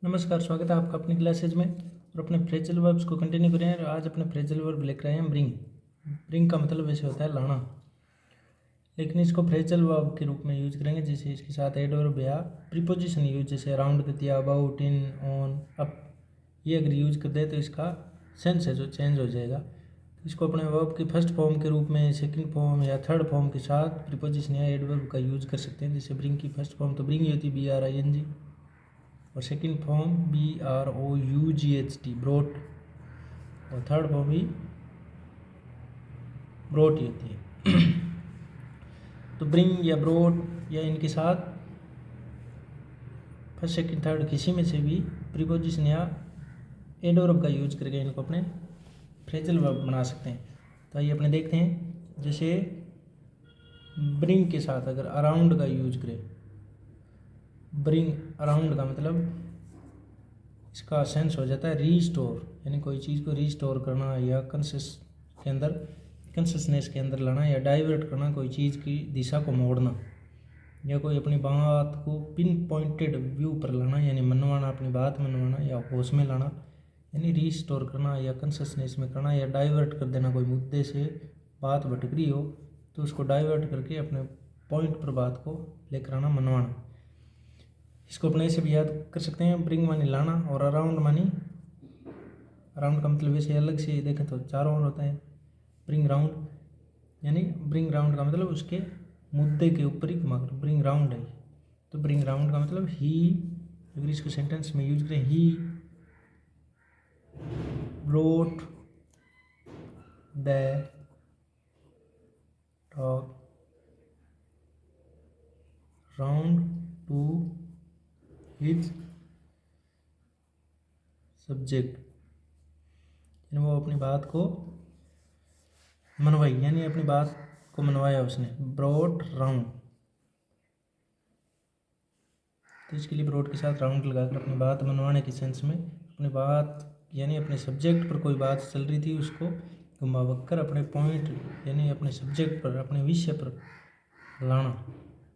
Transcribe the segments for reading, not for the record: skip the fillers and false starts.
नमस्कार, स्वागत है आपका अपनी क्लासेज में। और अपने फ्रेजल वर्ब्स को कंटिन्यू करें। और आज अपने फ्रेजल वर्ब लेकर आए हैं ब्रिंग। ब्रिंग का मतलब वैसे होता है लाना, लेकिन इसको फ्रेजल वर्ब के रूप में यूज करेंगे। जैसे इसके साथ एडवर्ब या प्रीपोजिशन यूज, जैसे अराउंड कर दिया, अबाउट, इन, ऑन, अप, ये अगर यूज कर दे तो इसका सेंस है जो चेंज हो जाएगा। इसको अपने वर्ब के फर्स्ट फॉर्म के रूप में, सेकंड फॉर्म या थर्ड फॉर्म के साथ प्रीपोजिशन या एडवर्ब का यूज कर सकते हैं। जैसे ब्रिंग की फर्स्ट फॉर्म तो ब्रिंग ही होती है, BRING, और सेकंड फॉर्म BROUGHT, ब्रोट, और थर्ड फॉर्म भी ब्रोट ही होती है। तो ब्रिंग या ब्रोट या इनके साथ फर्स्ट सेकंड थर्ड किसी में से भी प्रीपोजिशन या एडवर्ब का यूज करके इनको अपने फ्रेजल वर्ब बना सकते हैं। तो आइए अपने देखते हैं। जैसे ब्रिंग के साथ अगर अराउंड का यूज करें, ब्रिंग अराउंड का मतलब इसका सेंस हो जाता है रीस्टोर, यानी कोई चीज़ को रीस्टोर करना या कंसिस्टेंस के अंदर लाना, या डाइवर्ट करना, कोई चीज़ की दिशा को मोड़ना, या कोई अपनी बात को पिन पॉइंटेड व्यू पर लाना, यानी मनवाना, अपनी बात मनवाना, या होश में लाना, यानी रीस्टोर करना या कंसिस्टेंस में करना, या डाइवर्ट कर देना। कोई मुद्दे से बात भटक रही हो तो उसको डाइवर्ट करके अपने पॉइंट पर बात को लेकर आना, मनवाना। इसको अपने से भी याद कर सकते हैं। ब्रिंग मानी लाना, और अराउंड मानी, अराउंड का मतलब वैसे अलग से देखें तो चारों ओर होता है। ब्रिंग राउंड, यानी ब्रिंग राउंड का मतलब उसके मुद्दे के ऊपर ही घुमा कर ब्रिंग राउंड है। तो ब्रिंग राउंड का मतलब ही, अगर इसको सेंटेंस में यूज करें, he brought the talk round to his subject, यानी वो अपनी बात को मनवाई, यानी अपनी बात को मनवाया उसने, ब्रॉट राउंड। तो इसके लिए ब्रॉट के साथ राउंड लगाकर अपनी बात मनवाने के सेंस में, अपनी बात यानी अपने सब्जेक्ट पर कोई बात चल रही थी उसको घुमावकर अपने पॉइंट यानी अपने सब्जेक्ट पर, अपने विषय पर लाना,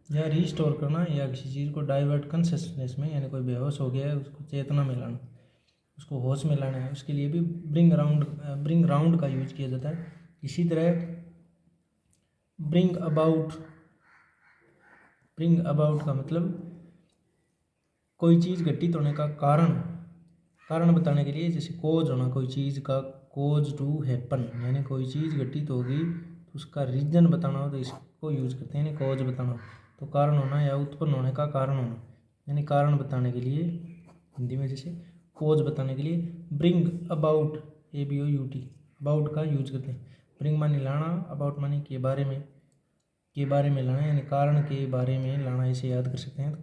या रीस्टोर करना, या किसी चीज़ को डाइवर्ट कंसिस्टेंस में, यानी कोई बेहोश हो गया है उसको चेतना में लाना, उसको होश में लाना है। उसके लिए भी ब्रिंग राउंड का यूज किया जाता है। इसी तरह ब्रिंग अबाउट का मतलब कोई चीज़ घटित होने का कारण बताने के लिए, जैसे कोज होना, कोई चीज़ का कोज टू हैपन, यानी कोई चीज़ घटित होगी तो उसका रीजन बताना हो तो इसको यूज करते हैं, यानी कोज बताना। तो कारण होना या उत्पन्न होने का कारण होना, यानी कारण बताने के लिए हिंदी में जैसे कोज बताने के लिए ब्रिंग अबाउट, ABOUT, अबाउट का यूज करते हैं। ब्रिंग मानी लाना, अबाउट मानी के बारे में लाना, यानी कारण के बारे में लाना, इसे याद कर सकते हैं। तो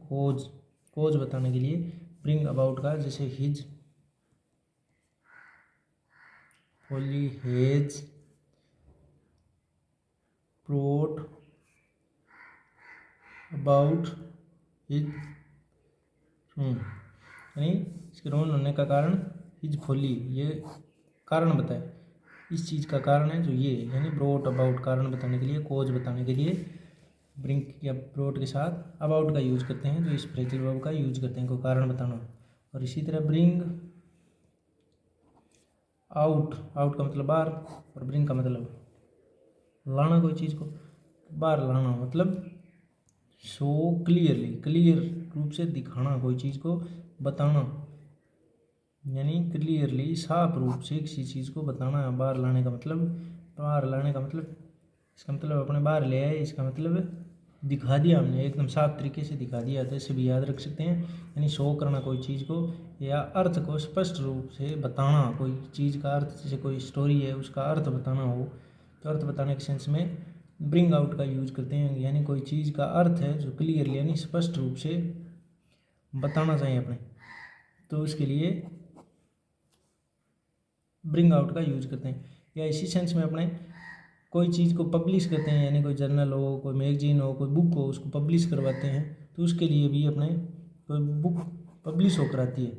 कोज बताने के लिए ब्रिंग अबाउट का, जैसे his Holi hedge brought about his room, यानी इसके रोन होने का कारण हिज फोली, ये कारण बताए, इस चीज़ का कारण है जो ये, यानी ब्रोट अबाउट कारण बताने के लिए, कोज बताने के लिए ब्रिंग या ब्रोट के साथ अबाउट का यूज करते हैं, जो इस फ्रेजल वर्ब का यूज करते हैं, कोई कारण बताना। और इसी तरह ब्रिंग आउट का मतलब बाहर, और ब्रिंग का मतलब लाना, कोई चीज़ को बाहर लाना, मतलब शो क्लियर रूप से दिखाना, कोई चीज़ को बताना, यानी क्लियरली साफ रूप से किसी चीज़ को बताना। बाहर लाने का मतलब इसका मतलब अपने बाहर ले आए, इसका मतलब दिखा दिया हमने, एकदम साफ तरीके से दिखा दिया। तो इसे भी याद रख सकते हैं, यानी शो करना कोई चीज़ को, या अर्थ को स्पष्ट रूप से बताना, कोई चीज़ का अर्थ, जैसे कोई स्टोरी है उसका अर्थ बताना हो तो अर्थ बताने के सेंस में ब्रिंग आउट का यूज करते हैं, यानी कोई चीज़ का अर्थ है जो क्लियरली यानी स्पष्ट रूप से बताना चाहिए अपने, तो उसके लिए ब्रिंग आउट का यूज करते हैं। या इसी सेंस में अपने कोई चीज़ को पब्लिश करते हैं, यानी कोई जर्नल हो, कोई मैगजीन हो, कोई बुक हो, उसको पब्लिश करवाते हैं, तो उसके लिए भी अपने कोई बुक पब्लिश होकर आती है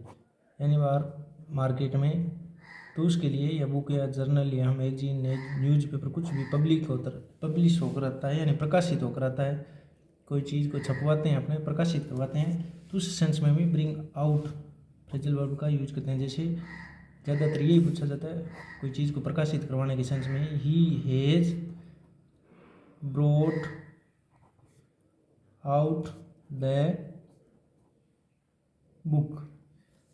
यानी बाहर मार्केट में, तो उसके लिए या बुक या जर्नल या मैगजीन न्यूज़पेपर कुछ भी पब्लिश होकर आता है, यानी प्रकाशित होकर आता है। कोई चीज़ को छपवाते हैं, अपने प्रकाशित करवाते हैं, तो उस सेंस में भी ब्रिंग आउट फ्रेजल वर्ब का यूज करते हैं। जैसे ज़्यादातर यही पूछा जाता है कोई चीज़ को प्रकाशित करवाने के सेंस में, he has brought out the book,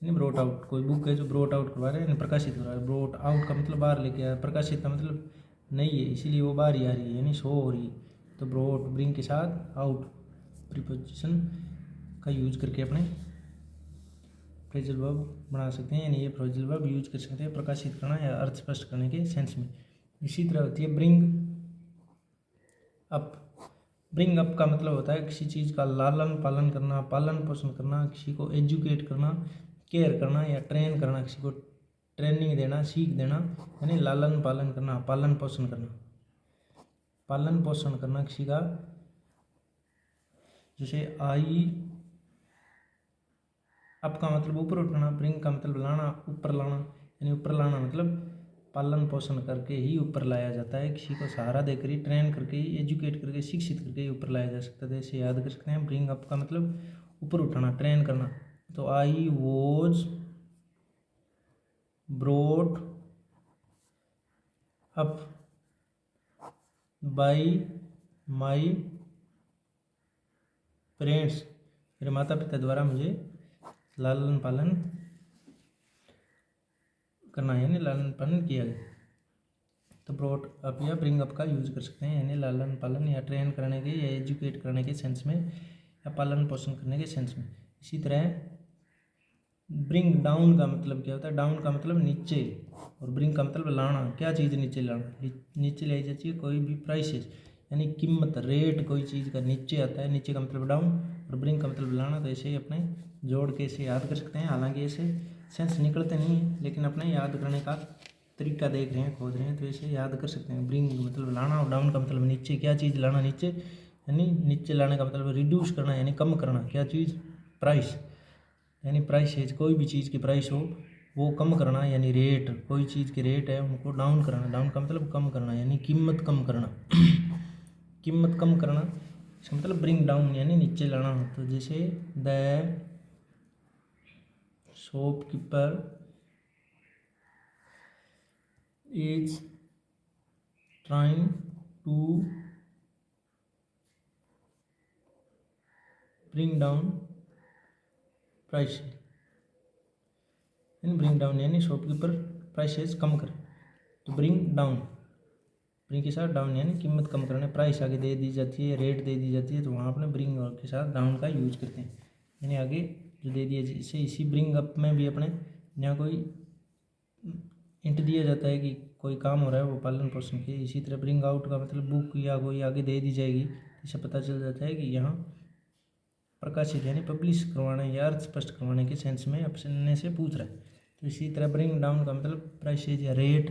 यानी ब्रोट आउट, कोई बुक है जो ब्रोट आउट करवा रहे हैं, यानी प्रकाशित करवा रहे हैं। ब्रोट आउट का मतलब बाहर लेके आया, प्रकाशित का मतलब नहीं है इसीलिए वो बाहर ही आ रही है, यानी शो हो रही है। तो ब्रोट ब्रिंग के साथ आउट प्रीपोजिशन का यूज करके अपने फ्रेजल वर्ब बना सकते हैं, यानी ये फ्रेजल वर्ब यूज कर सकते हैं प्रकाशित करना या अर्थ स्पष्ट करने के सेंस में। इसी तरह होती है ब्रिंग अप। ब्रिंग अप का मतलब होता है किसी चीज़ का लालन पालन करना, पालन पोषण करना, किसी को एजुकेट करना, केयर करना या ट्रेन करना, किसी को ट्रेनिंग देना, सीख देना, यानी लालन पालन करना, पालन पोषण करना, पालन पोषण करना किसी का। जैसे आई अप का मतलब ऊपर उठना, ब्रिंग का मतलब लाना, ऊपर लाना, यानी ऊपर लाना मतलब पालन पोषण करके ही ऊपर लाया जाता है, किसी को सहारा देकर ही, ट्रेन करके ही, एजुकेट करके, शिक्षित करके ही ऊपर लाया जा सकता है। इसे याद कर सकते हैं। ब्रिंग अप का मतलब ऊपर उठाना, ट्रेन करना। तो I was brought up by my parents, मेरे माता पिता द्वारा मुझे लालन पालन करना, यानी लालन पालन किया गया। तो ब्रोट अप या ब्रिंग अप का यूज कर सकते हैं, यानी लालन पालन या ट्रेन करने के या एजुकेट करने के सेंस में या पालन पोषण करने के सेंस में। इसी तरह ब्रिंग डाउन का मतलब क्या होता है? डाउन का मतलब नीचे, और ब्रिंग का मतलब लाना, क्या चीज़ नीचे लाना, नीचे लाई जाती है कोई भी प्राइसेस, यानी कीमत, रेट कोई चीज़ का नीचे आता है, नीचे का मतलब डाउन और ब्रिंग का मतलब लाना। तो ऐसे ही अपने जोड़ के इसे याद कर सकते हैं। हालांकि ऐसे सेंस निकलते नहीं हैं, लेकिन अपने याद करने का तरीका देख रहे हैं, खोज रहे हैं, तो इसे याद कर सकते हैं। ब्रिंग मतलब लाना और डाउन का मतलब नीचे, क्या चीज़ लाना नीचे, यानी नीचे लाने का मतलब रिड्यूस करना, यानी कम करना, क्या चीज़, प्राइस, यानी प्राइस है, कोई भी चीज़ की प्राइस हो वो कम करना, यानी रेट, कोई चीज़ के रेट है उनको डाउन करना, डाउन का मतलब कम करना, यानी कीमत कम करना कीमत कम करना, इसका मतलब ब्रिंग डाउन यानी नीचे लाना। तो जैसे the shopkeeper is trying to bring down price, यानी ब्रिंग डाउन यानी शॉपकीपर प्राइसेस कम कर। तो ब्रिंग डाउन, ब्रिंग के साथ डाउन यानी कीमत कम करना, प्राइस आगे दे दी जाती है, रेट दे दी जाती है, तो वहाँ अपने ब्रिंग के साथ डाउन का यूज करते हैं, यानी आगे जो दे दिया जैसे इसी ब्रिंग अप में भी अपने यहाँ कोई इंट दिया जाता है कि कोई काम हो रहा है वो पालन पोषण के। इसी तरह ब्रिंग आउट का मतलब बुक या कोई आगे दे दी जाएगी, इससे पता चल जाता है कि यहाँ प्रकाशित यानी पब्लिश करवाने या अर्थ स्पष्ट करवाने के सेंस में अपने से पूछ रहा है। तो इसी तरह ब्रिंग डाउन का मतलब प्राइसेज या रेट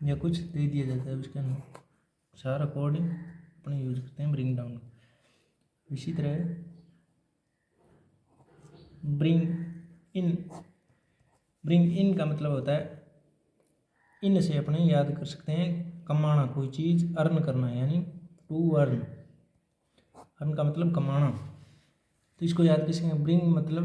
या कुछ दे दिया जाता है, उसके अनुसार अकॉर्डिंग अपने यूज करते हैं ब्रिंग डाउन। इसी तरह ब्रिंग इन, ब्रिंग इन का मतलब होता है, इन से अपने याद कर सकते हैं कमाना, कोई चीज़ अर्न करना, यानी टू अर्न, अर्न का मतलब कमाना। तो इसको याद कर सकते हैं। ब्रिंग मतलब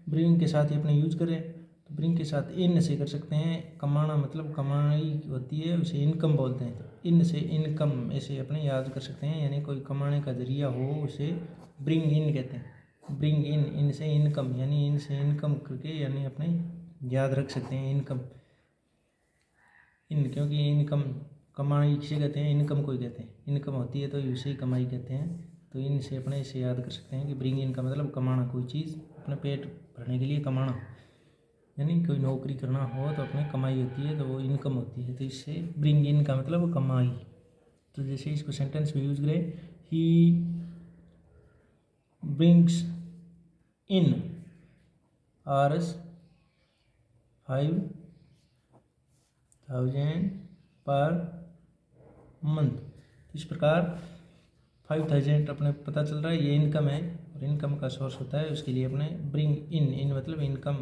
ब्रिंग के साथ ही अपने यूज करें, तो ब्रिंग के साथ इन से कर सकते हैं। कमाना मतलब कमाई होती है, उसे इनकम बोलते हैं, तो इन से इनकम ऐसे अपने याद कर सकते हैं, यानी कोई कमाने का जरिया हो उसे ब्रिंग इन कहते हैं। ब्रिंग इन, इन से इनकम, यानी इन से इनकम करके यानी अपने याद रख सकते हैं इनकम, इन, क्योंकि इनकम कमाई किसे कहते हैं, इनकम को ही कहते हैं, इनकम होती है तो उसे ही कमाई कहते हैं। तो इन से अपने इसे याद कर सकते हैं कि ब्रिंग इन का मतलब कमाना, कोई चीज़ अपने पेट भरने के लिए कमाना, यानी कोई नौकरी करना हो तो अपने कमाई होती है तो वो इनकम होती है, तो इससे ब्रिंग इन का मतलब कमाई। तो जैसे इसको सेंटेंस में यूज करें, he brings in hours 5,000 per month. इस प्रकार 5,000 अपने पता चल रहा है ये इनकम है, और इनकम का सोर्स होता है, उसके लिए अपने ब्रिंग इन, इन मतलब इनकम,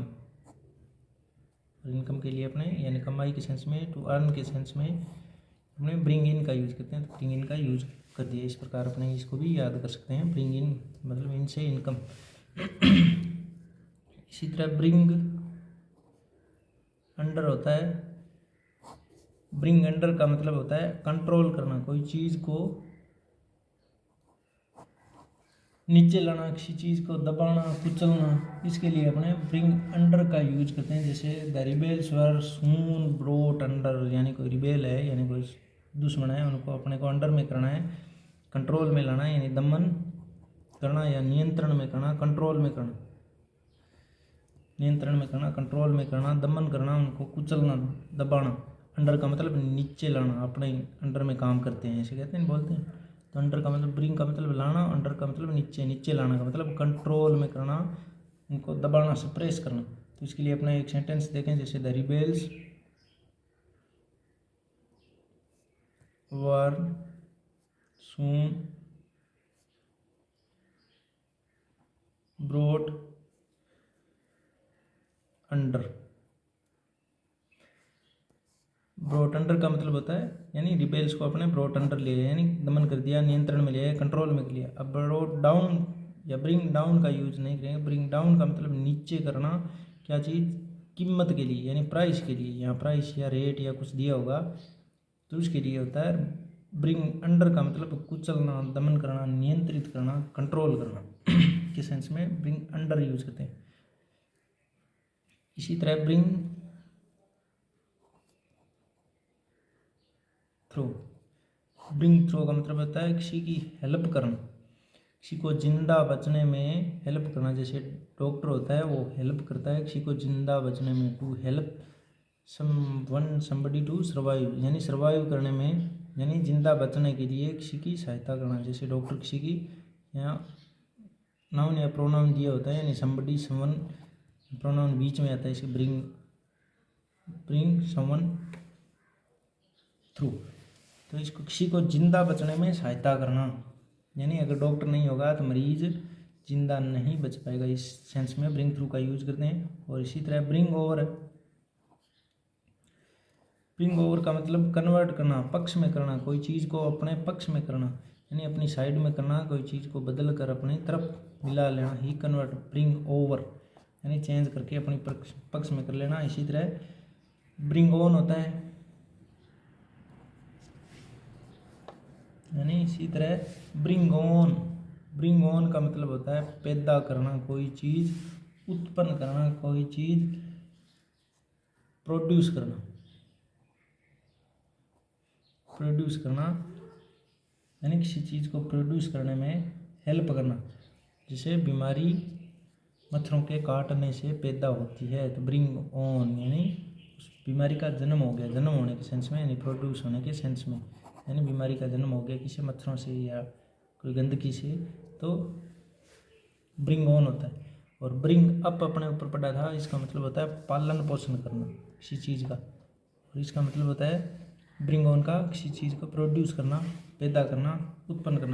और इनकम के लिए अपने यानी कमाई के सेंस में, टू अर्न के सेंस में अपने ब्रिंग इन का यूज़ करते हैं। तो ब्रिंग इन का यूज कर दिया, इस प्रकार अपने इसको भी याद कर सकते हैं, ब्रिंग इन मतलब इन से इनकम। इसी तरह ब्रिंग अंडर होता है, ब्रिंग अंडर का मतलब होता है कंट्रोल करना, कोई चीज़ को नीचे लाना, किसी चीज़ को दबाना, कुचलना, इसके लिए अपने ब्रिंग अंडर का यूज करते हैं। जैसे the rebels were soon brought under, यानी कोई रिबेल है यानी कोई दुश्मन है, उनको अपने को अंडर में करना है, कंट्रोल में लाना है, यानी दमन करना या नियंत्रण में करना, कंट्रोल में करना, नियंत्रण में करना, कंट्रोल में करना, दमन करना, उनको कुचलना, दबाना। अंडर का मतलब नीचे लाना, अपने अंडर में काम करते हैं ऐसे कहते हैं, बोलते हैं। तो अंडर का मतलब ब्रिंग का मतलब लाना, अंडर का मतलब नीचे, नीचे लाना का मतलब कंट्रोल में करना, उनको दबाना, सप्रेस करना। तो इसके लिए अपना एक सेंटेंस देखें, जैसे the rebels were soon brought under. Brought under का मतलब होता है यानी रिबेल्स को अपने ब्रोट अंडर ले लिया, यानी दमन कर दिया, नियंत्रण में लिया, कंट्रोल में लिया। अब ब्रोट डाउन या ब्रिंग डाउन का यूज नहीं करेंगे। ब्रिंग डाउन का मतलब नीचे करना, क्या चीज़, कीमत के लिए, यानी प्राइस के लिए, यहाँ प्राइस या रेट या कुछ दिया होगा तो उसके लिए होता है। ब्रिंग अंडर का मतलब कुचलना, दमन करना, नियंत्रित करना, कंट्रोल करना के सेंस में ब्रिंग अंडर यूज करते हैं। इसी तरह ब्रिंग थ्रू, ब्रिंग थ्रू का मतलब होता है किसी की हेल्प करना, किसी को जिंदा बचने में हेल्प करना। जैसे डॉक्टर होता है वो हेल्प करता है किसी को जिंदा बचने में, to help somebody to survive, यानी सर्वाइव करने में, यानी जिंदा बचने के लिए किसी की सहायता करना। जैसे डॉक्टर किसी की, यहाँ नाउन या प्रोनाउन दिया होता है, यानी समबडी, समवन, प्रोनाउन बीच में आता है, इसे ब्रिंग समवन थ्रू। तो इसको किसी को जिंदा बचने में सहायता करना, यानी अगर डॉक्टर नहीं होगा तो मरीज जिंदा नहीं बच पाएगा, इस सेंस में ब्रिंग थ्रू का यूज करते हैं। और इसी तरह ब्रिंग ओवर, ब्रिंग ओवर का मतलब कन्वर्ट करना, पक्ष में करना, कोई चीज़ को अपने पक्ष में करना, यानी अपनी साइड में करना, कोई चीज़ को बदल कर अपनी तरफ मिला लेना ही कन्वर्ट, ब्रिंग ओवर, यानी चेंज करके अपनी पक्ष में कर लेना। इसी तरह ब्रिंग ऑन होता है, यानी इसी तरह ब्रिंग ऑन, ब्रिंग ऑन का मतलब होता है पैदा करना, कोई चीज़ उत्पन्न करना, कोई चीज़ प्रोड्यूस करना, प्रोड्यूस करना, यानी किसी चीज़ को प्रोड्यूस करने में हेल्प करना। जैसे बीमारी मच्छरों के काटने से पैदा होती है, तो ब्रिंग ऑन यानी उस बीमारी का जन्म हो गया, जन्म होने के सेंस में, यानी प्रोड्यूस होने के सेंस में, यानी बीमारी का जन्म हो गया किसी मच्छरों से या कोई गंदगी से, तो ब्रिंग ऑन होता है। और ब्रिंग अप अपने ऊपर पड़ा था, इसका मतलब होता है पालन पोषण करना किसी चीज़ का, और इसका मतलब होता है ब्रिंग ऑन का किसी चीज़ को प्रोड्यूस करना, पैदा करना, उत्पन्न करना।